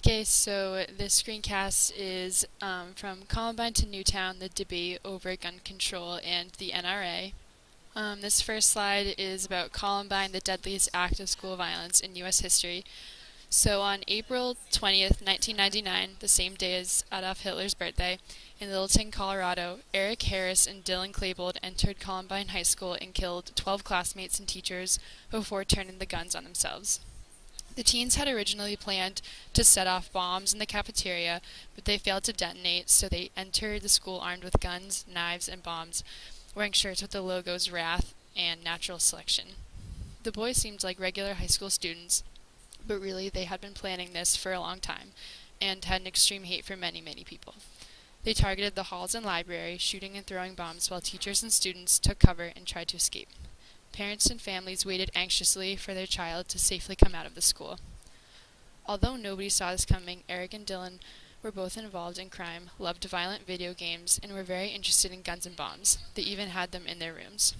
Okay, so this screencast is from Columbine to Newtown, the debate over gun control and the NRA. This first slide is about Columbine, the deadliest act of school violence in U.S. history. So on April 20th, 1999, the same day as Adolf Hitler's birthday, in Littleton, Colorado, Eric Harris and Dylan Klebold entered Columbine High School and killed 12 classmates and teachers before turning the guns on themselves. The teens had originally planned to set off bombs in the cafeteria, but they failed to detonate, so they entered the school armed with guns, knives, and bombs, wearing shirts with the logos Wrath and Natural Selection. The boys seemed like regular high school students, but really they had been planning this for a long time and had an extreme hate for many, many people. They targeted the halls and library, shooting and throwing bombs while teachers and students took cover and tried to escape. Parents and families waited anxiously for their child to safely come out of the school. Although nobody saw this coming, Eric and Dylan were both involved in crime, loved violent video games, and were very interested in guns and bombs. They even had them in their rooms.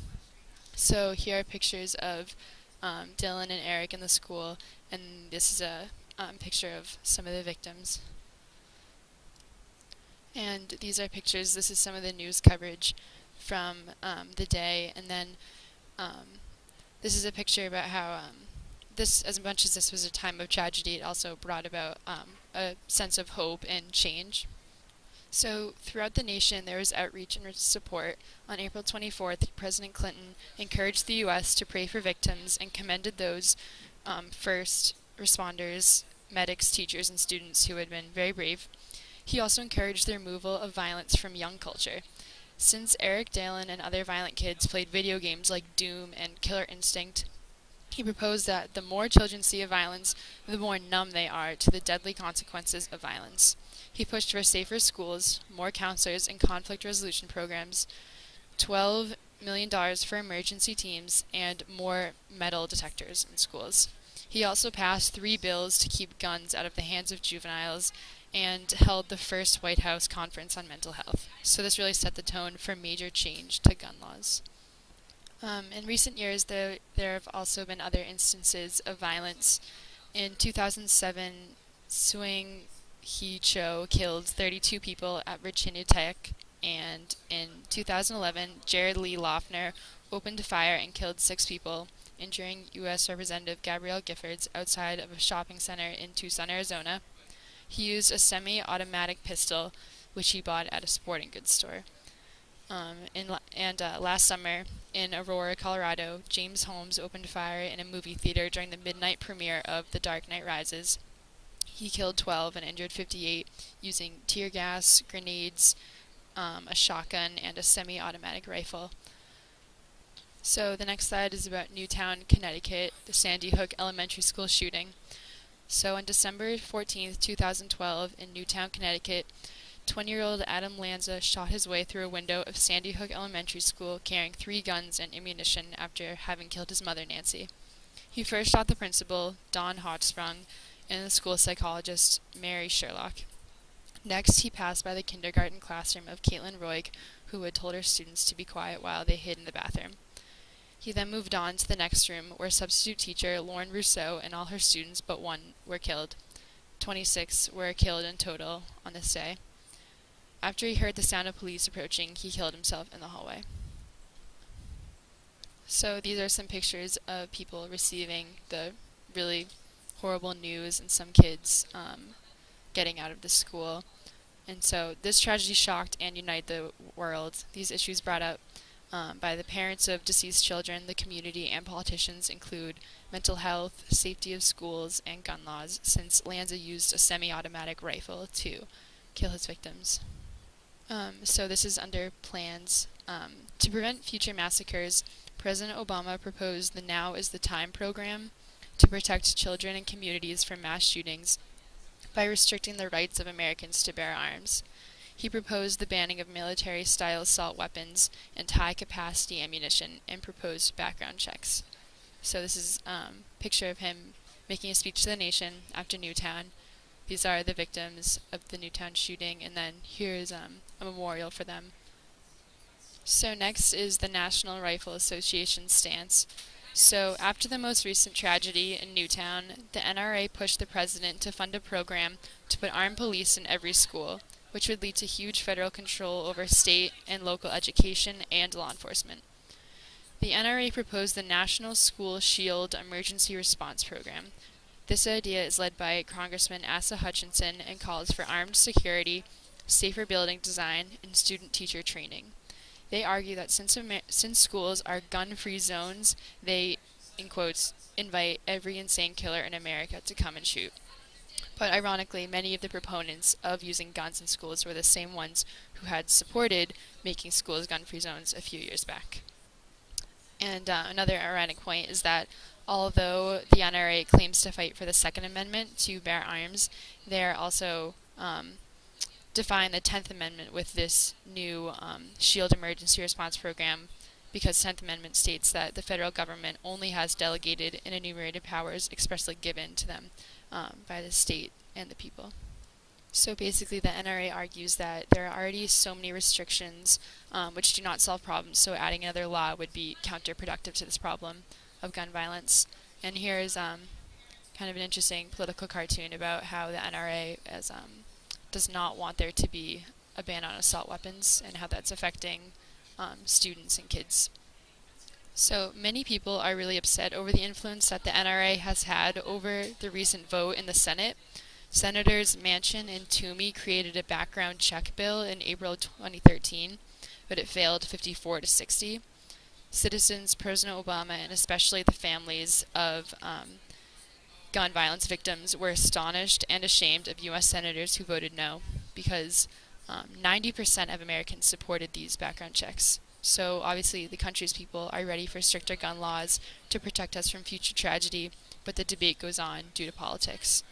So here are pictures of Dylan and Eric in the school, and this is a picture of some of the victims. And these are pictures, this is some of the news coverage from the day, and then this is a picture about how this, as much as this was a time of tragedy, it also brought about a sense of hope and change. So throughout the nation, there was outreach and support. On April 24th, President Clinton encouraged the U.S. to pray for victims and commended those first responders, medics, teachers, and students who had been very brave. He also encouraged the removal of violence from young culture. Since Eric, Dylan, and other violent kids played video games like Doom and Killer Instinct, he proposed that the more children see of violence, the more numb they are to the deadly consequences of violence. He pushed for safer schools, more counselors and conflict resolution programs, $12 million for emergency teams, and more metal detectors in schools. He also passed 3 bills to keep guns out of the hands of juveniles and held the first White House conference on mental health. So this really set the tone for major change to gun laws. In recent years, there have also been other instances of violence. In 2007, Swing Hee Cho killed 32 people at Virginia Tech, and in 2011, Jared Lee Loeffner opened fire and killed 6 people, injuring U.S. Representative Gabrielle Giffords outside of a shopping center in Tucson, Arizona. He used a semi-automatic pistol, which he bought at a sporting goods store. Last summer, in Aurora, Colorado, James Holmes opened fire in a movie theater during the midnight premiere of The Dark Knight Rises. He killed 12 and injured 58 using tear gas, grenades, a shotgun, and a semi-automatic rifle. So the next slide is about Newtown, Connecticut, the Sandy Hook Elementary School shooting. So on December 14th, 2012, in Newtown, Connecticut, 20-year-old Adam Lanza shot his way through a window of Sandy Hook Elementary School carrying 3 guns and ammunition after having killed his mother, Nancy. He first shot the principal, Don Hotsprung, and the school psychologist, Mary Sherlock. Next, he passed by the kindergarten classroom of Caitlin Roig, who had told her students to be quiet while they hid in the bathroom. He then moved on to the next room, where substitute teacher Lauren Rousseau and all her students but 1 were killed. 26 were killed in total on this day. After he heard the sound of police approaching, he killed himself in the hallway. So these are some pictures of people receiving the really horrible news and some kids getting out of the school. And so this tragedy shocked and united the world. These issues brought up by the parents of deceased children, the community, and politicians include mental health, safety of schools, and gun laws, since Lanza used a semi-automatic rifle to kill his victims. So this is under plans. To prevent future massacres, President Obama proposed the Now is the Time program to protect children and communities from mass shootings by restricting the rights of Americans to bear arms. He proposed the banning of military-style assault weapons and high-capacity ammunition and proposed background checks. So this is a picture of him making a speech to the nation after Newtown. These are the victims of the Newtown shooting, and then here's a memorial for them. So next is the National Rifle Association stance. So, after the most recent tragedy in Newtown, the NRA pushed the president to fund a program to put armed police in every school, which would lead to huge federal control over state and local education and law enforcement. The NRA proposed the National School Shield Emergency Response Program. This idea is led by Congressman Asa Hutchinson and calls for armed security, safer building design, and student-teacher training. They argue that since schools are gun-free zones, they, in quotes, invite every insane killer in America to come and shoot. But ironically, many of the proponents of using guns in schools were the same ones who had supported making schools gun-free zones a few years back. And another ironic point is that although the NRA claims to fight for the Second Amendment to bear arms, they're also define the 10th Amendment with this new SHIELD emergency response program, because the 10th Amendment states that the federal government only has delegated and enumerated powers expressly given to them by the state and the people. So basically the NRA argues that there are already so many restrictions which do not solve problems, so adding another law would be counterproductive to this problem of gun violence. And here is kind of an interesting political cartoon about how the NRA does not want there to be a ban on assault weapons and how that's affecting students and kids. So many people are really upset over the influence that the NRA has had over the recent vote in the Senate. Senators Manchin and Toomey created a background check bill in April 2013, but it failed 54 to 60. Citizens, President Obama, and especially the families of gun violence victims were astonished and ashamed of U.S. senators who voted no, because 90% of Americans supported these background checks. So obviously the country's people are ready for stricter gun laws to protect us from future tragedy, but the debate goes on due to politics.